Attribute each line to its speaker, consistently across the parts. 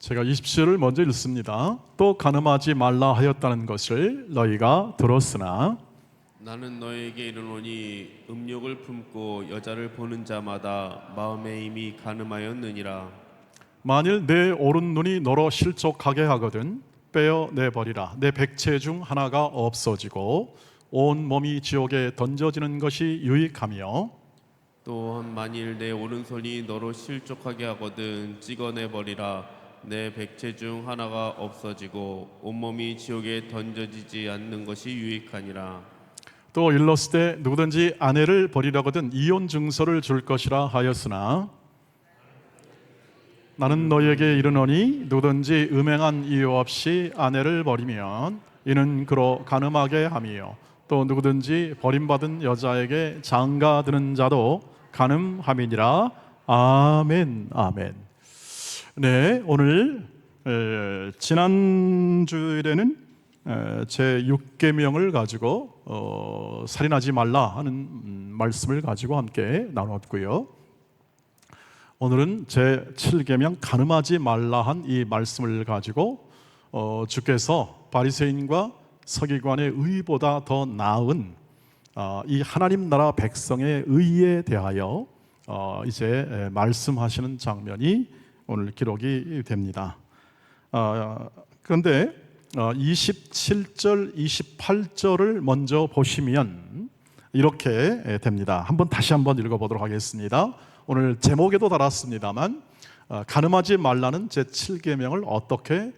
Speaker 1: 제가 20절을 먼저 읽습니다. 또 간음하지 말라 하였다는 것을 너희가 들었으나
Speaker 2: 나는 너에게 이르노니 음욕을 품고 여자를 보는 자마다 마음에 이미 간음하였느니라.
Speaker 1: 만일 내 오른눈이 너로 실족하게 하거든 빼어내버리라. 내 백체 중 하나가 없어지고 온 몸이 지옥에 던져지는 것이 유익하며
Speaker 2: 또한 만일 내 오른손이 너로 실족하게 하거든 찍어내버리라. 내 백체 중 하나가 없어지고 온몸이 지옥에 던져지지 않는 것이 유익하니라.
Speaker 1: 또 일렀을 때 누구든지 아내를 버리려거든 이혼 증서를 줄 것이라 하였으나 나는 너희에게 이르노니 누구든지 음행한 이유 없이 아내를 버리면 이는 그로 간음하게 함이요 또 누구든지 버림받은 여자에게 장가드는 자도 간음함이니라. 아멘. 아멘. 네, 오늘 지난 주일에는 제 6계명을 가지고 살인하지 말라 하는 말씀을 가지고 함께 나눴고요. 오늘은 제 7계명 간음하지 말라 한 이 말씀을 가지고 주께서 바리새인과 서기관의 의보다 더 나은 이 하나님 나라 백성의 의에 대하여 이제 말씀하시는 장면이 오늘 기록이 됩니다. 그런데 27절, 28절을 먼저 보시면 이렇게 됩니다. 다시 한번 읽어보도록 하겠습니다. 오늘 제목에도 달았습니다만 간음하지 말라는 제7계명을 어떻게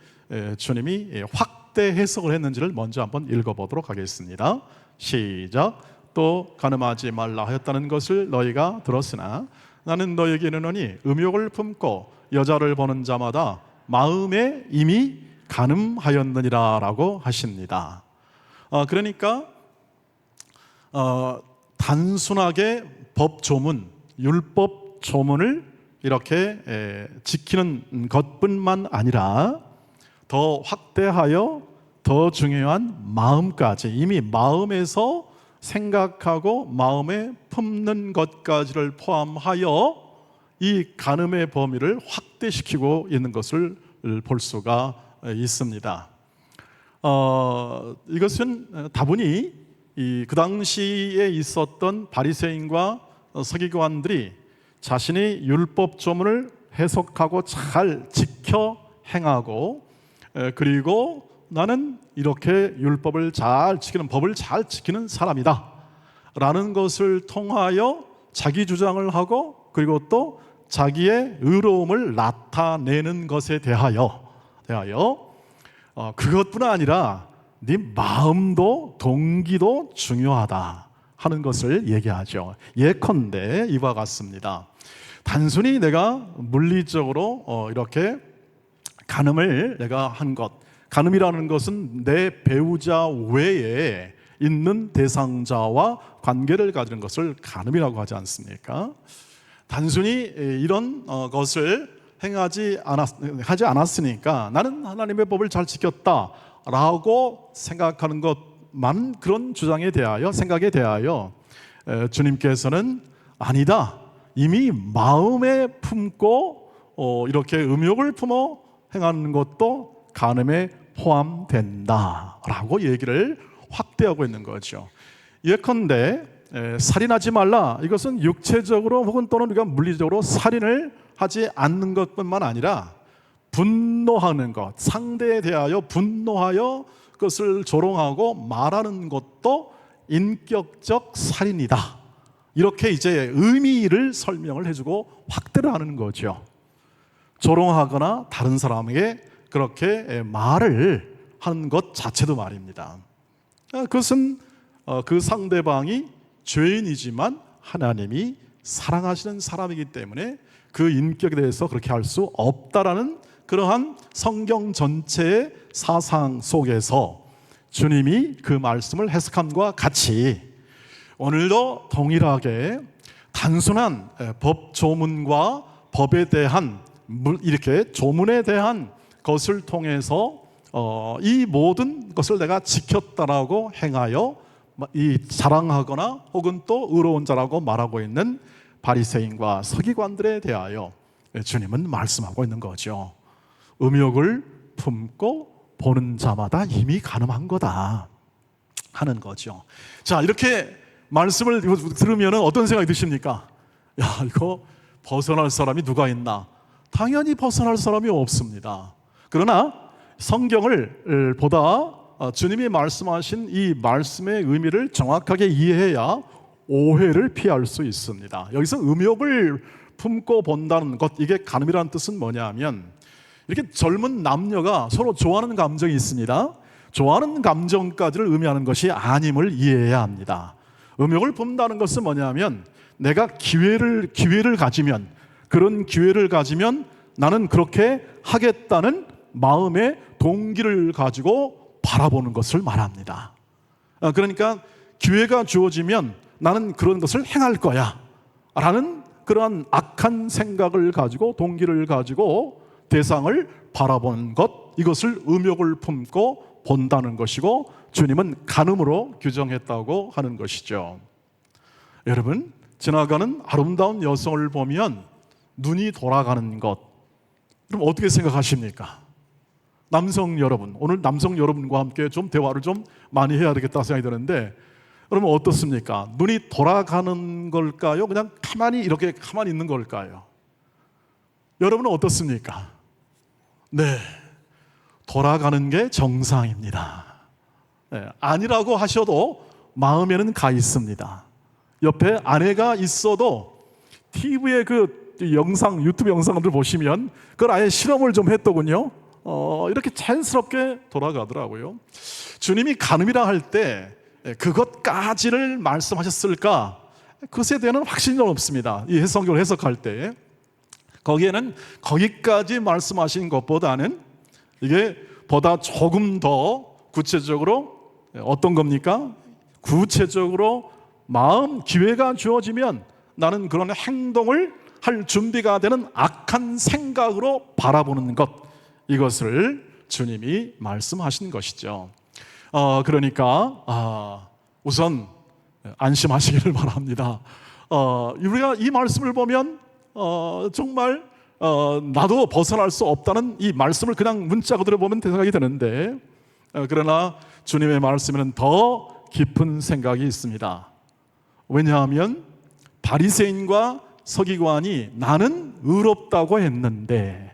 Speaker 1: 주님이 확대 해석을 했는지를 먼저 한번 읽어보도록 하겠습니다. 시작. 또 간음하지 말라 하였다는 것을 너희가 들었으나 나는 너희에게 이르노니 음욕을 품고 여자를 보는 자마다 마음에 이미 간음하였느니라 라고 하십니다. 그러니까 단순하게 법조문, 율법 조문을 이렇게 지키는 것뿐만 아니라 더 확대하여 더 중요한 마음까지, 이미 마음에서 생각하고 마음에 품는 것까지를 포함하여 이 간음의 범위를 확대시키고 있는 것을 볼 수가 있습니다. 이것은 다분히 그 당시에 있었던 바리새인과 서기관들이 자신이 율법 조문을 해석하고 잘 지켜 행하고 그리고 나는 이렇게 율법을 잘 지키는, 법을 잘 지키는 사람이다 라는 것을 통하여 자기 주장을 하고 그리고 또 자기의 의로움을 나타내는 것에 대하여 그것뿐 아니라 네 마음도 동기도 중요하다 하는 것을 얘기하죠. 예컨대 이와 같습니다. 단순히 내가 물리적으로 이렇게 간음을 내가 한 것, 간음이라는 것은 내 배우자 외에 있는 대상자와 관계를 가지는 것을 간음이라고 하지 않습니까? 단순히 이런 것을 하지 않았으니까 나는 하나님의 법을 잘 지켰다라고 생각하는 것만, 그런 주장에 대하여, 생각에 대하여 주님께서는 아니다, 이미 마음에 품고 이렇게 음욕을 품어 행하는 것도 간음에 포함된다라고 얘기를 확대하고 있는 거죠. 예컨대 살인하지 말라, 이것은 육체적으로 혹은 또는 우리가 물리적으로 살인을 하지 않는 것뿐만 아니라 분노하는 것, 상대에 대하여 분노하여 그것을 조롱하고 말하는 것도 인격적 살인이다, 이렇게 이제 의미를 설명을 해주고 확대를 하는 거죠. 조롱하거나 다른 사람에게 그렇게 말을 하는 것 자체도 말입니다. 그것은 그 상대방이 죄인이지만 하나님이 사랑하시는 사람이기 때문에 그 인격에 대해서 그렇게 할 수 없다라는 그러한 성경 전체의 사상 속에서 주님이 그 말씀을 해석함과 같이 오늘도 동일하게 단순한 법 조문과 법에 대한 이렇게 조문에 대한 것을 통해서 이 모든 것을 내가 지켰다라고 행하여 이 자랑하거나 혹은 또 의로운 자라고 말하고 있는 바리새인과 서기관들에 대하여 주님은 말씀하고 있는 거죠. 음욕을 품고 보는 자마다 이미 간음한 거다 하는 거죠. 자, 이렇게 말씀을 들으면 어떤 생각이 드십니까? 야, 이거 벗어날 사람이 누가 있나? 당연히 벗어날 사람이 없습니다. 그러나 성경을 보다 주님이 말씀하신 이 말씀의 의미를 정확하게 이해해야 오해를 피할 수 있습니다. 여기서 음욕을 품고 본다는 것, 이게 간음이라는 뜻은 뭐냐면, 이렇게 젊은 남녀가 서로 좋아하는 감정이 있습니다. 좋아하는 감정까지를 의미하는 것이 아님을 이해해야 합니다. 음욕을 품는다는 것은 뭐냐면, 내가 기회를 가지면, 그런 기회를 가지면 나는 그렇게 하겠다는 마음의 동기를 가지고 바라보는 것을 말합니다. 그러니까 기회가 주어지면 나는 그런 것을 행할 거야 라는 그러한 악한 생각을 가지고, 동기를 가지고 대상을 바라보는 것, 이것을 음욕을 품고 본다는 것이고, 주님은 간음으로 규정했다고 하는 것이죠. 여러분, 지나가는 아름다운 여성을 보면 눈이 돌아가는 것, 그럼 어떻게 생각하십니까? 남성 여러분, 오늘 남성 여러분과 함께 좀 대화를 좀 많이 해야 되겠다 생각이 드는데, 그러면 어떻습니까? 눈이 돌아가는 걸까요? 그냥 이렇게 가만히 있는 걸까요? 여러분은 어떻습니까? 네, 돌아가는 게 정상입니다. 네, 아니라고 하셔도 마음에는 가 있습니다. 옆에 아내가 있어도 TV에 그 유튜브 영상들 보시면 그걸 아예 실험을 좀 했더군요. 이렇게 자연스럽게 돌아가더라고요. 주님이 간음이라 할 때 그것까지를 말씀하셨을까? 그것에 대한 확신은 없습니다. 이 성경을 해석할 때 거기에는 거기까지 말씀하신 것보다는 이게 보다 조금 더 구체적으로 어떤 겁니까? 구체적으로 기회가 주어지면 나는 그런 행동을 할 준비가 되는 악한 생각으로 바라보는 것, 이것을 주님이 말씀하신 것이죠. 그러니까 우선 안심하시기를 바랍니다. 우리가 이 말씀을 보면 정말 나도 벗어날 수 없다는 이 말씀을 그냥 문자 그대로 보면 생각이 되는데, 그러나 주님의 말씀에는 더 깊은 생각이 있습니다. 왜냐하면 바리새인과 서기관이 나는 의롭다고 했는데,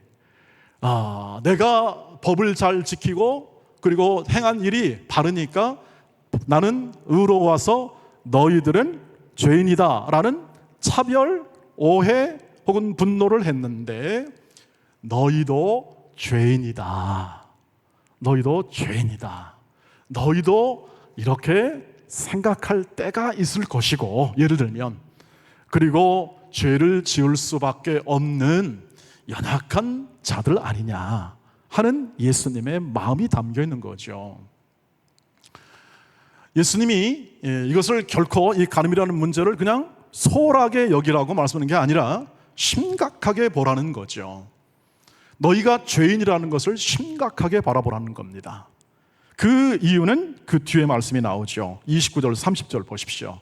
Speaker 1: 내가 법을 잘 지키고 그리고 행한 일이 바르니까 나는 의로워서 너희들은 죄인이다 라는 차별, 오해 혹은 분노를 했는데, 너희도 죄인이다. 너희도 죄인이다. 너희도 이렇게 생각할 때가 있을 것이고, 예를 들면, 그리고 죄를 지을 수밖에 없는 연약한 자들 아니냐 하는 예수님의 마음이 담겨 있는 거죠. 예수님이 이것을 결코 이 간음이라는 문제를 그냥 소홀하게 여기라고 말씀하는 게 아니라 심각하게 보라는 거죠. 너희가 죄인이라는 것을 심각하게 바라보라는 겁니다. 그 이유는 그 뒤에 말씀이 나오죠. 29절 30절 보십시오.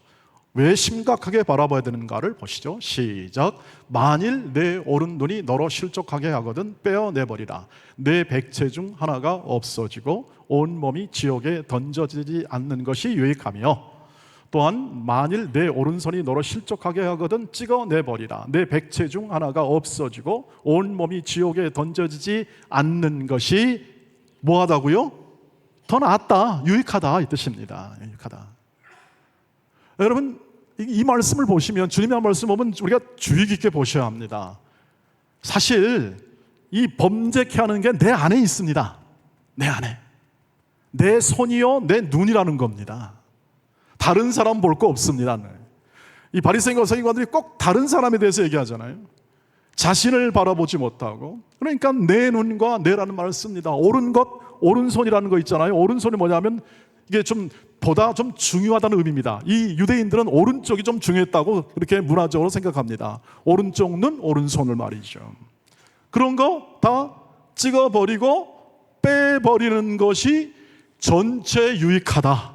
Speaker 1: 왜 심각하게 바라봐야 되는가를 보시죠. 시작. 만일 내 오른눈이 너로 실족하게 하거든 빼어내버리라. 내 백체 중 하나가 없어지고 온 몸이 지옥에 던져지지 않는 것이 유익하며, 또한 만일 내 오른손이 너로 실족하게 하거든 찍어내버리라. 내 백체 중 하나가 없어지고 온 몸이 지옥에 던져지지 않는 것이 뭐하다고요? 더 낫다, 유익하다 이 뜻입니다. 유익하다. 여러분, 이 말씀을 보시면, 주님의 말씀 보면 우리가 주의 깊게 보셔야 합니다. 사실 이 범죄케 하는 게 내 안에 있습니다. 내 안에. 내 손이요 내 눈이라는 겁니다. 다른 사람 볼 거 없습니다. 이 바리새인과 서기관들이 꼭 다른 사람에 대해서 얘기하잖아요. 자신을 바라보지 못하고. 그러니까 내 눈과 내라는 말을 씁니다. 옳은 것, 오른손이라는 거 있잖아요. 오른손이 뭐냐면 이게 보다 좀 중요하다는 의미입니다. 이 유대인들은 오른쪽이 좀 중요했다고 그렇게 문화적으로 생각합니다. 오른쪽 눈, 오른손을 말이죠. 그런 거 다 찍어버리고 빼버리는 것이 전체 유익하다.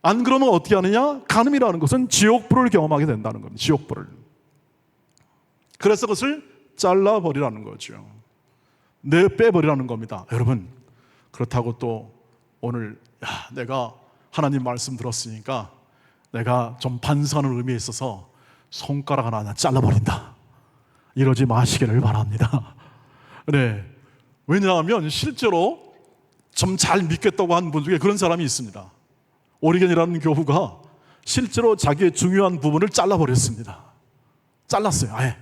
Speaker 1: 안 그러면 어떻게 하느냐? 간음이라는 것은 지옥불을 경험하게 된다는 겁니다. 지옥불을. 그래서 그것을 잘라버리라는 거죠. 빼버리라는 겁니다. 여러분, 그렇다고 또 오늘 내가 하나님 말씀 들었으니까 내가 좀 반성하는 의미에 있어서 손가락 하나 잘라버린다, 이러지 마시기를 바랍니다. 네, 왜냐하면 실제로 좀 잘 믿겠다고 하는 분 중에 그런 사람이 있습니다. 오리겐이라는 교우가 실제로 자기의 중요한 부분을 잘라버렸습니다. 잘랐어요. 아예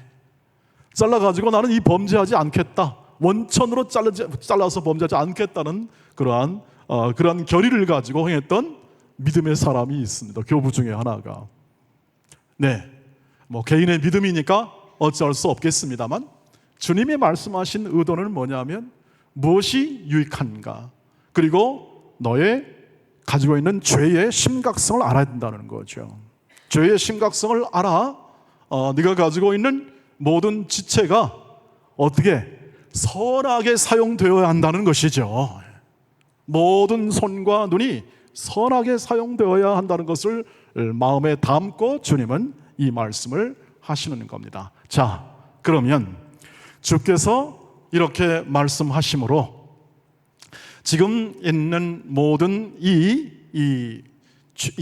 Speaker 1: 잘라가지고 나는 이 범죄하지 않겠다, 원천으로 잘라서 범죄하지 않겠다는 그러한 결의를 가지고 행했던 믿음의 사람이 있습니다. 교부 중에 하나가. 네, 뭐 개인의 믿음이니까 어찌할 수 없겠습니다만, 주님이 말씀하신 의도는 뭐냐면 무엇이 유익한가, 그리고 너의 가지고 있는 죄의 심각성을 알아야 된다는 거죠. 죄의 심각성을 알아 네가 가지고 있는 모든 지체가 어떻게 선하게 사용되어야 한다는 것이죠. 모든 손과 눈이 선하게 사용되어야 한다는 것을 마음에 담고 주님은 이 말씀을 하시는 겁니다. 자, 그러면 주께서 이렇게 말씀하심으로 지금 있는 모든 이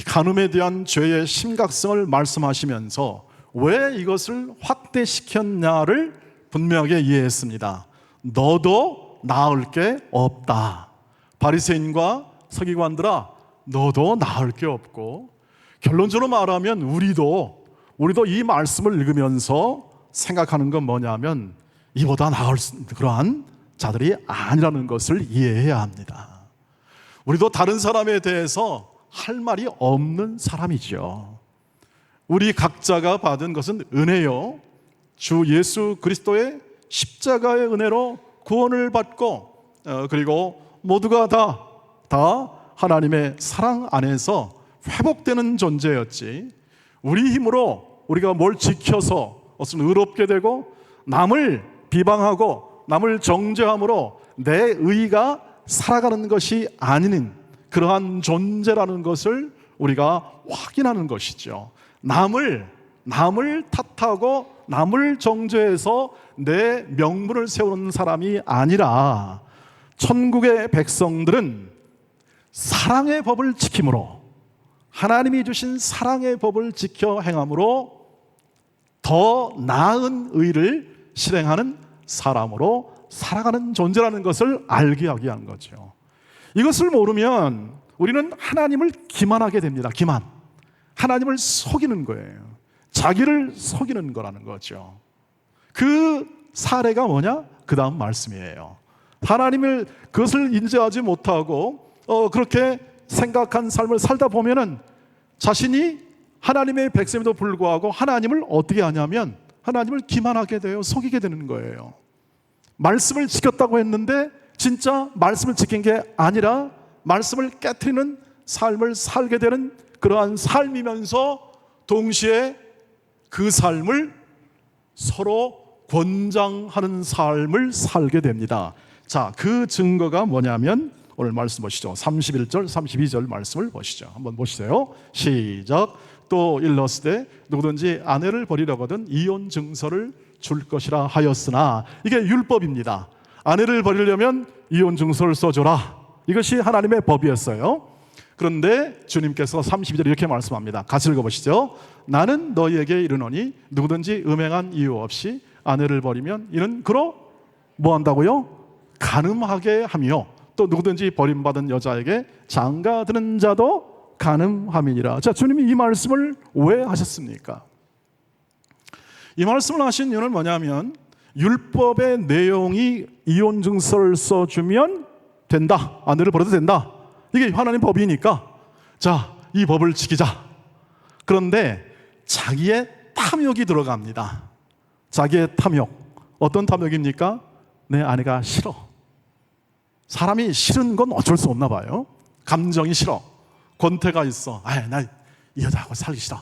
Speaker 1: 간음에 대한 죄의 심각성을 말씀하시면서 왜 이것을 확대시켰냐를 분명하게 이해했습니다. 너도 나을 게 없다. 바리새인과 서기관들아, 너도 나을 게 없고, 결론적으로 말하면 우리도 이 말씀을 읽으면서 생각하는 건 뭐냐면 이보다 나을 그러한 자들이 아니라는 것을 이해해야 합니다. 우리도 다른 사람에 대해서 할 말이 없는 사람이죠. 우리 각자가 받은 것은 은혜요, 주 예수 그리스도의 십자가의 은혜로 구원을 받고, 그리고 모두가 다 하나님의 사랑 안에서 회복되는 존재였지, 우리 힘으로 우리가 뭘 지켜서 어떤 의롭게 되고 남을 비방하고 남을 정죄함으로 내 의가 살아가는 것이 아닌 그러한 존재라는 것을 우리가 확인하는 것이죠. 남을 탓하고 남을 정죄해서 내 명분을 세우는 사람이 아니라, 천국의 백성들은 사랑의 법을 지킴으로, 하나님이 주신 사랑의 법을 지켜 행함으로 더 나은 의를 실행하는 사람으로 살아가는 존재라는 것을 알게 하게 한 거죠. 이것을 모르면 우리는 하나님을 기만하게 됩니다. 기만. 하나님을 속이는 거예요. 자기를 속이는 거라는 거죠. 그 사례가 뭐냐? 그 다음 말씀이에요. 하나님을 그것을 인지하지 못하고 그렇게 생각한 삶을 살다 보면은 자신이 하나님의 백성에도 불구하고 하나님을 어떻게 하냐면 하나님을 기만하게 돼요. 속이게 되는 거예요. 말씀을 지켰다고 했는데 진짜 말씀을 지킨 게 아니라 말씀을 깨트리는 삶을 살게 되는 그러한 삶이면서 동시에 그 삶을 서로 권장하는 삶을 살게 됩니다. 자, 그 증거가 뭐냐면 오늘 말씀 보시죠. 31절, 32절 말씀을 보시죠. 한번 보시세요. 시작. 또 일렀으되 누구든지 아내를 버리려거든 이혼 증서를 줄 것이라 하였으나, 이게 율법입니다. 아내를 버리려면 이혼 증서를 써줘라. 이것이 하나님의 법이었어요. 그런데 주님께서 32절에 이렇게 말씀합니다. 같이 읽어보시죠. 나는 너희에게 이르노니 누구든지 음행한 이유 없이 아내를 버리면 이는 그로 뭐 한다고요? 간음하게 하며, 또 누구든지 버림받은 여자에게 장가드는 자도 간음함이니라. 자, 주님이 이 말씀을 왜 하셨습니까? 이 말씀을 하신 이유는 뭐냐면 율법의 내용이 이혼 증서를 써주면 된다, 아내를 버려도 된다, 이게 하나님 법이니까 자, 이 법을 지키자. 그런데 자기의 탐욕이 들어갑니다. 자기의 탐욕. 어떤 탐욕입니까? 내 아내가 싫어. 사람이 싫은 건 어쩔 수 없나 봐요. 감정이 싫어. 권태가 있어. 나 이 여자하고 살기 싫어.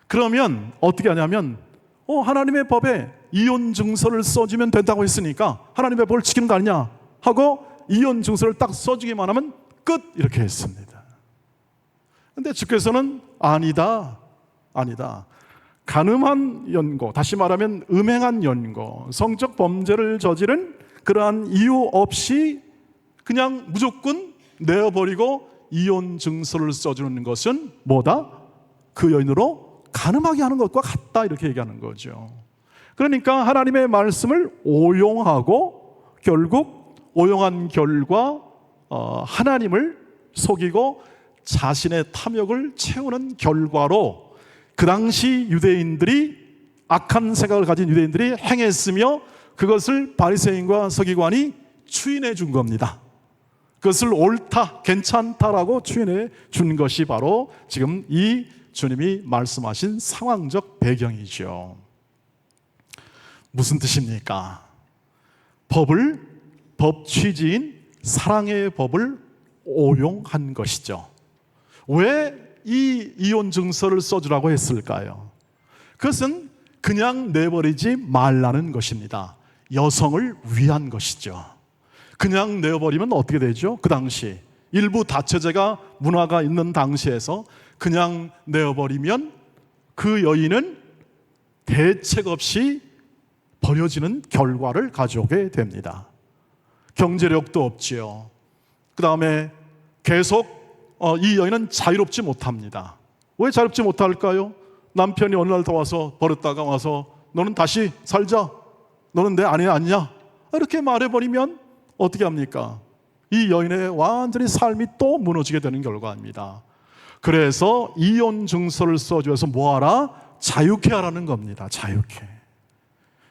Speaker 1: 그러면 어떻게 하냐면 하나님의 법에 이혼 증서를 써주면 된다고 했으니까 하나님의 법을 지키는 거 아니냐 하고 이혼 증서를 딱 써주기만 하면 끝, 이렇게 했습니다. 그런데 주께서는 아니다. 간음한 연고, 다시 말하면 음행한 연고, 성적 범죄를 저지른 그러한 이유 없이 그냥 무조건 내어버리고 이혼 증서를 써주는 것은 뭐다? 그 여인으로 간음하게 하는 것과 같다, 이렇게 얘기하는 거죠. 그러니까 하나님의 말씀을 오용하고 결국 오용한 결과 하나님을 속이고 자신의 탐욕을 채우는 결과로 그 당시 유대인들이, 악한 생각을 가진 유대인들이 행했으며 그것을 바리새인과 서기관이 추인해 준 겁니다. 그것을 옳다, 괜찮다라고 추인해 준 것이 바로 지금 이 주님이 말씀하신 상황적 배경이죠. 무슨 뜻입니까? 법 취지인 사랑의 법을 오용한 것이죠. 왜 이 이혼 증서를 써주라고 했을까요? 그것은 그냥 내버리지 말라는 것입니다. 여성을 위한 것이죠. 그냥 내버리면 어떻게 되죠? 그 당시 일부 다처제가 문화가 있는 당시에서 그냥 내어버리면 그 여인은 대책 없이 버려지는 결과를 가져오게 됩니다. 경제력도 없지요. 그 다음에 계속 이 여인은 자유롭지 못합니다. 왜 자유롭지 못할까요? 남편이 어느 날 더 와서 버렸다가 와서 너는 다시 살자, 너는 내 아내 아니냐, 이렇게 말해버리면 어떻게 합니까? 이 여인의 완전히 삶이 또 무너지게 되는 결과입니다. 그래서 이혼 증서를 써주어서 뭐하라? 자유케 하라는 겁니다.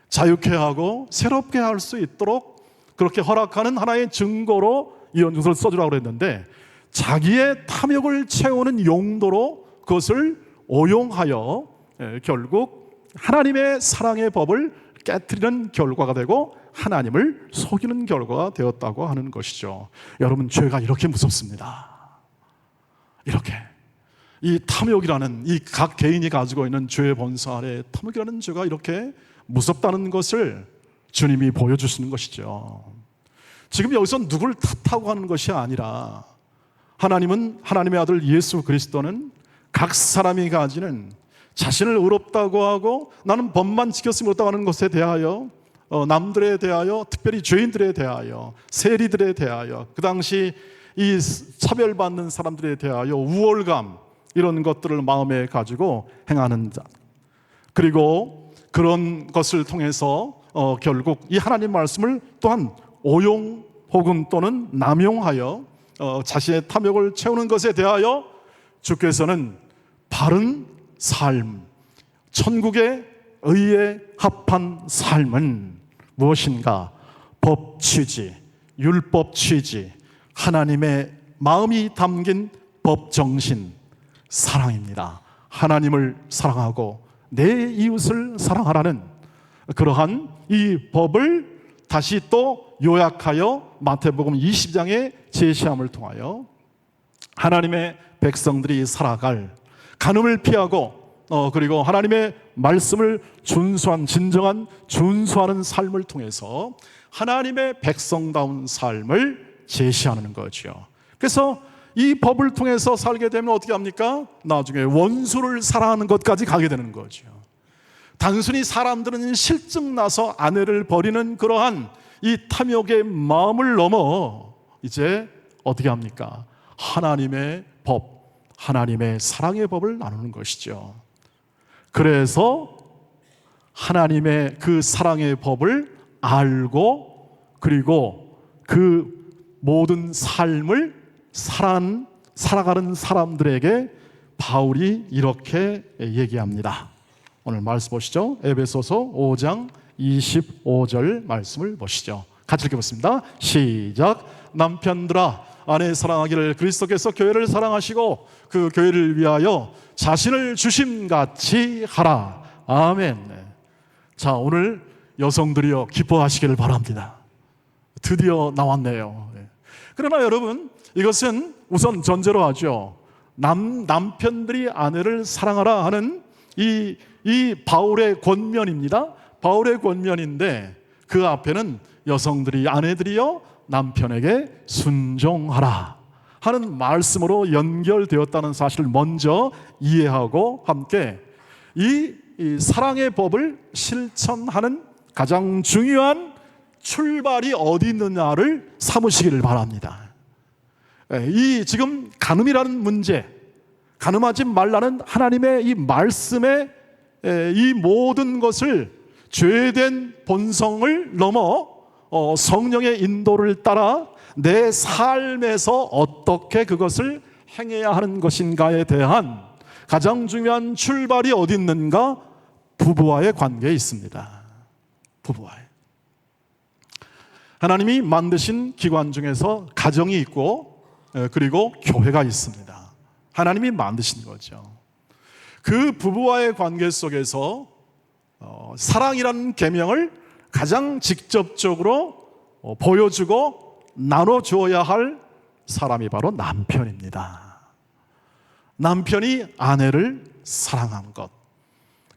Speaker 1: 자유케 하고 새롭게 할 수 있도록 그렇게 허락하는 하나의 증거로 이혼 증서를 써주라고 그랬는데, 자기의 탐욕을 채우는 용도로 그것을 오용하여 결국 하나님의 사랑의 법을 깨트리는 결과가 되고 하나님을 속이는 결과가 되었다고 하는 것이죠. 여러분, 죄가 이렇게 무섭습니다. 이렇게 이 탐욕이라는, 이 각 개인이 가지고 있는 죄의 본성 아래 탐욕이라는 죄가 이렇게 무섭다는 것을 주님이 보여주시는 것이죠. 지금 여기서 누구를 탓하고 하는 것이 아니라, 하나님은, 하나님의 아들 예수 그리스도는 각 사람이 가지는 자신을 의롭다고 하고 나는 법만 지켰으면 의롭다고 하는 것에 대하여, 남들에 대하여, 특별히 죄인들에 대하여, 세리들에 대하여, 그 당시 이 차별받는 사람들에 대하여 우월감, 이런 것들을 마음에 가지고 행하는 자, 그리고 그런 것을 통해서 결국 이 하나님 말씀을 또한 오용 혹은 또는 남용하여 자신의 탐욕을 채우는 것에 대하여 주께서는 바른 삶, 천국의 의에 합한 삶은 무엇인가? 법 취지, 율법 취지, 하나님의 마음이 담긴 법 정신, 사랑입니다. 하나님을 사랑하고 내 이웃을 사랑하라는 그러한 이 법을 다시 또 요약하여 마태복음 20장의 제시함을 통하여 하나님의 백성들이 살아갈, 간음을 피하고 그리고 하나님의 말씀을 준수한, 진정한 준수하는 삶을 통해서 하나님의 백성다운 삶을 제시하는 거죠. 그래서 이 법을 통해서 살게 되면 어떻게 합니까? 나중에 원수를 사랑하는 것까지 가게 되는 거죠. 단순히 사람들은 실증나서 아내를 버리는 그러한 이 탐욕의 마음을 넘어 이제 어떻게 합니까? 하나님의 법, 하나님의 사랑의 법을 나누는 것이죠. 그래서 하나님의 그 사랑의 법을 알고 그리고 그 모든 삶을 살아가는 사람들에게 바울이 이렇게 얘기합니다. 오늘 말씀 보시죠. 에베소서 5장 25절 말씀을 보시죠. 같이 읽어보겠습니다. 시작. 남편들아, 아내 사랑하기를 그리스도께서 교회를 사랑하시고 그 교회를 위하여 자신을 주심같이 하라. 아멘. 자, 오늘 여성들이여 기뻐하시기를 바랍니다. 드디어 나왔네요. 그러나 여러분, 이것은 우선 전제로 하죠. 남편들이 아내를 사랑하라 하는 이 바울의 권면입니다. 바울의 권면인데 그 앞에는 여성들이, 아내들이여 남편에게 순종하라 하는 말씀으로 연결되었다는 사실을 먼저 이해하고 함께 이 사랑의 법을 실천하는 가장 중요한 출발이 어디 있느냐를 삼으시기를 바랍니다. 이 지금 간음이라는 문제, 간음하지 말라는 하나님의 이 말씀에 이 모든 것을 죄된 본성을 넘어 성령의 인도를 따라 내 삶에서 어떻게 그것을 행해야 하는 것인가에 대한 가장 중요한 출발이 어디 있는가? 부부와의 관계에 있습니다. 부부와의. 하나님이 만드신 기관 중에서 가정이 있고 그리고 교회가 있습니다. 하나님이 만드신 거죠. 그 부부와의 관계 속에서 사랑이라는 계명을 가장 직접적으로 보여주고 나눠주어야 할 사람이 바로 남편입니다. 남편이 아내를 사랑한 것,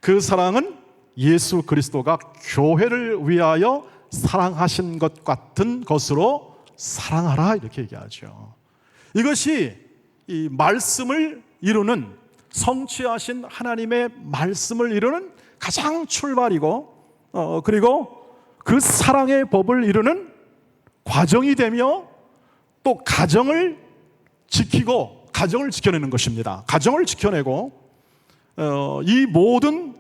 Speaker 1: 그 사랑은 예수 그리스도가 교회를 위하여 사랑하신 것 같은 것으로 사랑하라 이렇게 얘기하죠. 이것이 이 말씀을 이루는, 성취하신 하나님의 말씀을 이루는 가장 출발이고 그리고 그 사랑의 법을 이루는 과정이 되며 또 가정을 지키고 가정을 지켜내는 것입니다. 가정을 지켜내고 이 모든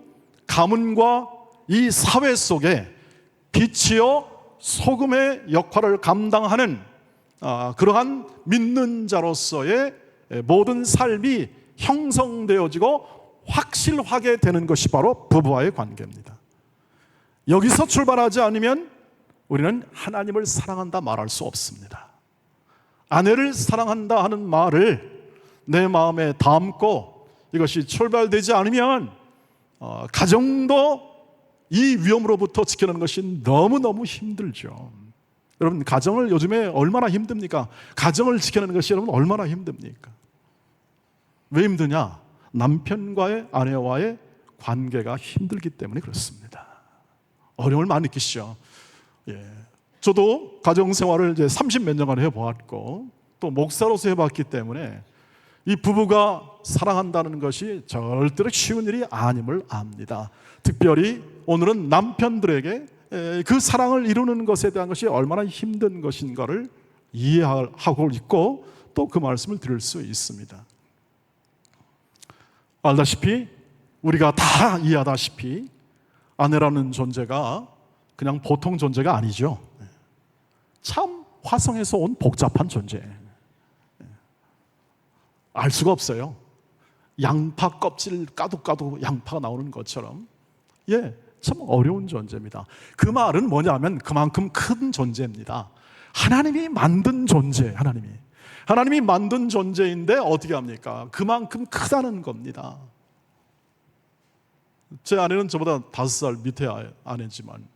Speaker 1: 가문과 이 사회 속에 빛이요 소금의 역할을 감당하는 그러한 믿는 자로서의 모든 삶이 형성되어지고 확실하게 되는 것이 바로 부부와의 관계입니다. 여기서 출발하지 않으면 우리는 하나님을 사랑한다 말할 수 없습니다. 아내를 사랑한다 하는 말을 내 마음에 담고 이것이 출발되지 않으면 가정도 이 위험으로부터 지켜내는 것이 너무너무 힘들죠. 여러분, 가정을 요즘에 얼마나 힘듭니까? 가정을 지켜내는 것이 여러분 얼마나 힘듭니까? 왜 힘드냐? 남편과의, 아내와의 관계가 힘들기 때문에 그렇습니다. 어려움을 많이 느끼시죠. 저도 가정생활을 이제 30몇 년간 해보았고 또 목사로서 해봤기 때문에 이 부부가 사랑한다는 것이 절대로 쉬운 일이 아님을 압니다. 특별히 오늘은 남편들에게 그 사랑을 이루는 것에 대한 것이 얼마나 힘든 것인가를 이해하고 있고 또 그 말씀을 드릴 수 있습니다. 알다시피 우리가 다 이해하다시피 아내라는 존재가 그냥 보통 존재가 아니죠. 참 화성에서 온 복잡한 존재. 알 수가 없어요. 양파 껍질 까도 양파가 나오는 것처럼 참 어려운 존재입니다. 그 말은 뭐냐면 그만큼 큰 존재입니다. 하나님이 만든 존재, 하나님이 만든 존재인데 어떻게 합니까? 그만큼 크다는 겁니다. 제 아내는 저보다 5살 밑에 아내지만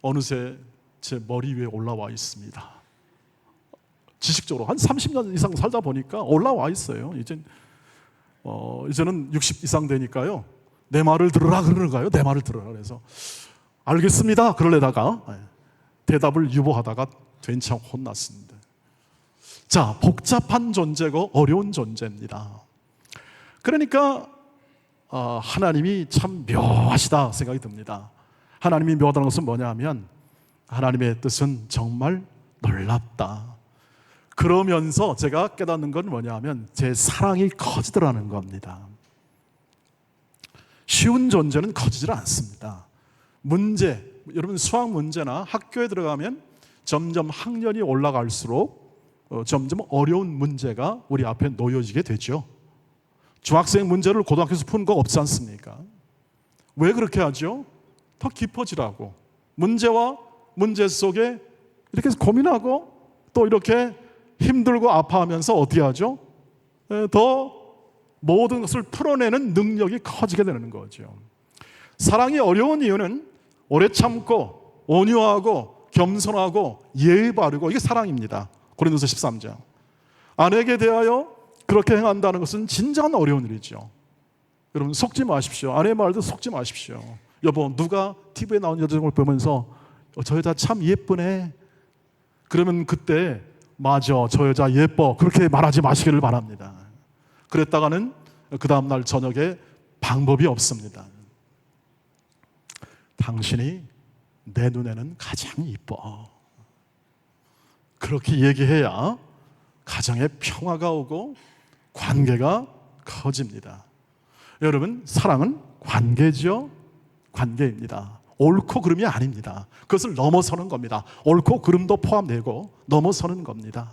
Speaker 1: 어느새 제 머리 위에 올라와 있습니다. 지식적으로 한 30년 이상 살다 보니까 올라와 있어요. 이제는 60 이상 되니까요. 내 말을 들으라 그러는가요? 내 말을 들으라 그래서 알겠습니다. 그러려다가 대답을 유보하다가 된창 혼났습니다. 자, 복잡한 존재고 어려운 존재입니다. 그러니까 하나님이 참 묘하시다 생각이 듭니다. 하나님이 묘하다는 것은 뭐냐 하면 하나님의 뜻은 정말 놀랍다. 그러면서 제가 깨닫는 건 뭐냐 하면 제 사랑이 커지더라는 겁니다. 쉬운 존재는 커지질 않습니다. 문제, 여러분 수학 문제나 학교에 들어가면 점점 학년이 올라갈수록 점점 어려운 문제가 우리 앞에 놓여지게 되죠. 중학생 문제를 고등학교에서 푸는 거 없지 않습니까? 왜 그렇게 하죠? 더 깊어지라고. 문제와 문제 속에 이렇게 고민하고 또 이렇게 힘들고 아파하면서 어떻게 하죠? 더 모든 것을 풀어내는 능력이 커지게 되는 거죠. 사랑이 어려운 이유는 오래 참고 온유하고 겸손하고 예의 바르고 이게 사랑입니다. 고린도서 13장. 아내에게 대하여 그렇게 행한다는 것은 진정한 어려운 일이죠. 여러분 속지 마십시오. 아내의 말도 속지 마십시오. 여보, 누가 TV에 나온 여자를 보면서 저 여자 참 예쁘네. 그러면 그때 맞아, 저 여자 예뻐. 그렇게 말하지 마시기를 바랍니다. 그랬다가는 그 다음날 저녁에 방법이 없습니다. 당신이 내 눈에는 가장 이뻐. 그렇게 얘기해야 가정에 평화가 오고 관계가 커집니다. 여러분, 사랑은 관계죠. 관계입니다. 옳고 그름이 아닙니다. 그것을 넘어서는 겁니다. 옳고 그름도 포함되고 넘어서는 겁니다.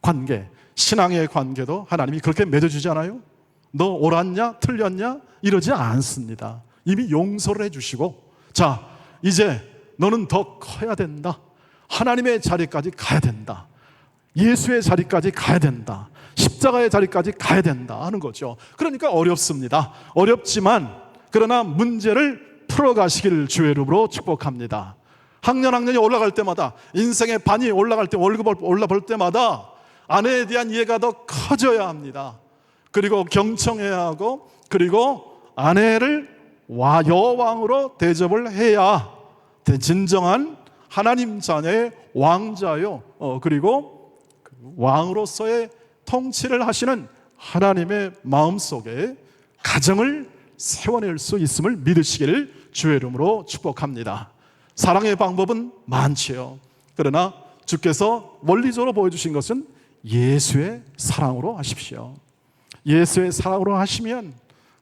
Speaker 1: 관계, 신앙의 관계도 하나님이 그렇게 맺어주지 않아요? 너 옳았냐 틀렸냐 이러지 않습니다. 이미 용서를 해주시고, 자, 이제 너는 더 커야 된다. 하나님의 자리까지 가야 된다. 예수의 자리까지 가야 된다. 십자가의 자리까지 가야 된다 하는 거죠. 그러니까 어렵습니다. 어렵지만 그러나 문제를 풀어가시기를 주의 이름으로 축복합니다. 학년이 올라갈 때마다, 인생의 반이 올라갈 때, 월급을 올라볼 때마다 아내에 대한 이해가 더 커져야 합니다. 그리고 경청해야 하고, 그리고 아내를 여왕으로 대접을 해야 진정한 하나님 자녀의 왕자요, 그리고 왕으로서의 통치를 하시는 하나님의 마음속에 가정을 세워낼 수 있음을 믿으시기를 주의 이름으로 축복합니다. 사랑의 방법은 많지요. 그러나 주께서 원리적으로 보여주신 것은 예수의 사랑으로 하십시오. 예수의 사랑으로 하시면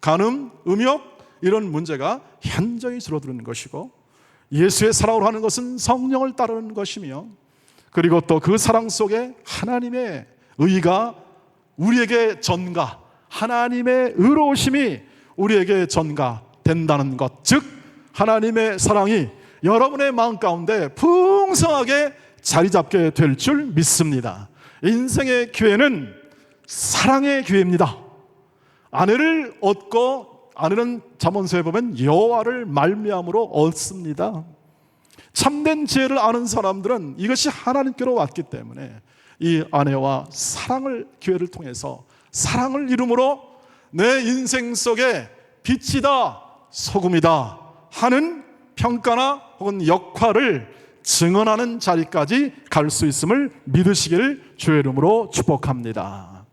Speaker 1: 간음, 음욕 이런 문제가 현저히 줄어드는 것이고, 예수의 사랑으로 하는 것은 성령을 따르는 것이며, 그리고 또 그 사랑 속에 하나님의 의가 우리에게 전가, 하나님의 의로우심이 우리에게 전가된다는 것, 즉 하나님의 사랑이 여러분의 마음 가운데 풍성하게 자리 잡게 될 줄 믿습니다. 인생의 기회는 사랑의 기회입니다. 아내를 얻고, 아내는 잠언서에 보면 여호와를 말미암으로 얻습니다. 참된 지혜를 아는 사람들은 이것이 하나님께로 왔기 때문에 이 아내와 사랑을, 기회를 통해서 사랑을 이름으로 내 인생 속에 빛이다, 소금이다 하는 평가나 혹은 역할을 증언하는 자리까지 갈 수 있음을 믿으시기를 주의 이름으로 축복합니다.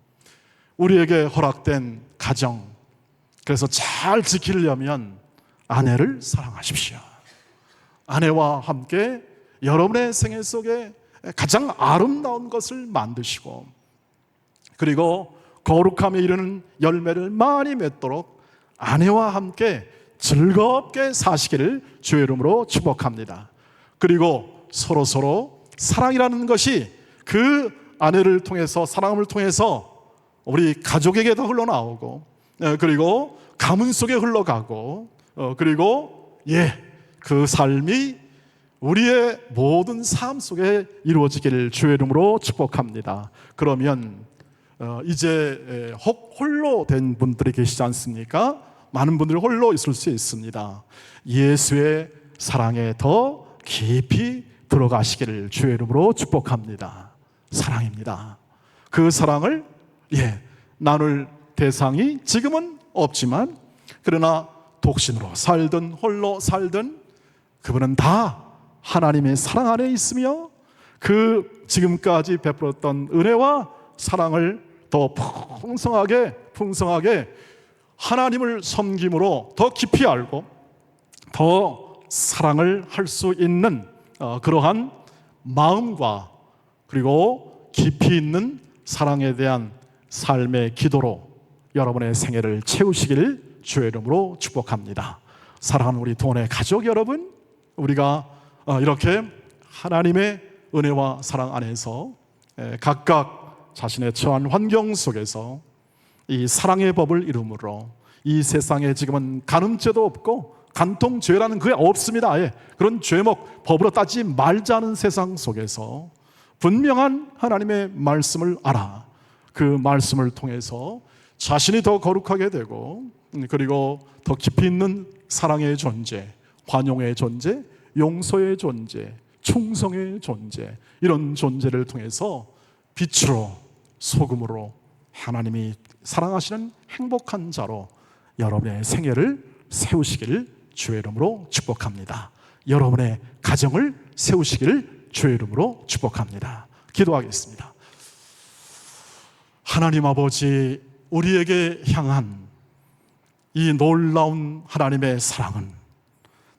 Speaker 1: 우리에게 허락된 가정, 그래서 잘 지키려면 아내를 사랑하십시오. 아내와 함께 여러분의 생애 속에 가장 아름다운 것을 만드시고, 그리고 거룩함에 이르는 열매를 많이 맺도록 아내와 함께 즐겁게 사시기를 주의 이름으로 축복합니다. 그리고 서로 사랑이라는 것이 그 아내를 통해서, 사랑을 통해서 우리 가족에게도 흘러나오고, 그리고 가문 속에 흘러가고, 그리고 그 삶이 우리의 모든 삶 속에 이루어지기를 주의 이름으로 축복합니다. 그러면 이제 홀로 된 분들이 계시지 않습니까? 많은 분들이 홀로 있을 수 있습니다. 예수의 사랑에 더 깊이 들어가시기를 주의 이름으로 축복합니다. 사랑입니다. 그 사랑을 나눌 대상이 지금은 없지만, 그러나 독신으로 살든 홀로 살든 그분은 다 하나님의 사랑 안에 있으며, 그 지금까지 베풀었던 은혜와 사랑을 더 풍성하게 하나님을 섬김으로 더 깊이 알고 더 사랑을 할 수 있는 그러한 마음과, 그리고 깊이 있는 사랑에 대한 삶의 기도로 여러분의 생애를 채우시기를 주의 이름으로 축복합니다. 사랑하는 우리 동원의 가족 여러분, 우리가 이렇게 하나님의 은혜와 사랑 안에서 각각 자신의 처한 환경 속에서 이 사랑의 법을 이름으로, 이 세상에 지금은 간음죄도 없고 간통죄라는 그게 없습니다. 아예 그런 죄목 법으로 따지지 말자는 세상 속에서 분명한 하나님의 말씀을 알아, 그 말씀을 통해서 자신이 더 거룩하게 되고, 그리고 더 깊이 있는 사랑의 존재, 관용의 존재, 용서의 존재, 충성의 존재, 이런 존재를 통해서 빛으로 소금으로 하나님이 사랑하시는 행복한 자로 여러분의 생애를 세우시기를 주의 이름으로 축복합니다. 여러분의 가정을 세우시기를 주의 이름으로 축복합니다. 기도하겠습니다. 하나님 아버지, 우리에게 향한 이 놀라운 하나님의 사랑은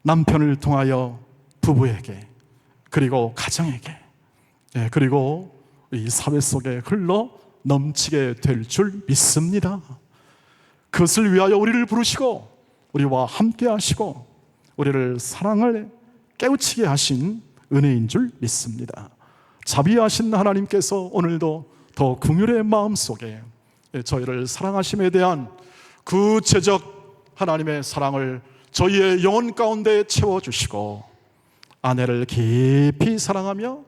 Speaker 1: 남편을 통하여 부부에게, 그리고 가정에게, 그리고 이 사회 속에 흘러 넘치게 될 줄 믿습니다. 그것을 위하여 우리를 부르시고 우리와 함께 하시고 우리를 사랑을 깨우치게 하신 은혜인 줄 믿습니다. 자비하신 하나님께서 오늘도 더 긍휼의 마음 속에 저희를 사랑하심에 대한 구체적 하나님의 사랑을 저희의 영혼 가운데 채워주시고 아내를 깊이 사랑하며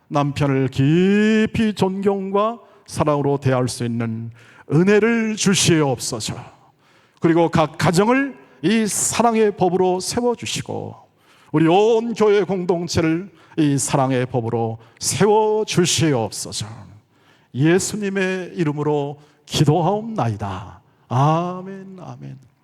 Speaker 1: 남편을 깊이 존경과 사랑으로 대할 수 있는 은혜를 주시옵소서. 그리고 각 가정을 이 사랑의 법으로 세워주시고 우리 온 교회 공동체를 이 사랑의 법으로 세워주시옵소서. 예수님의 이름으로 기도하옵나이다. 아멘, 아멘.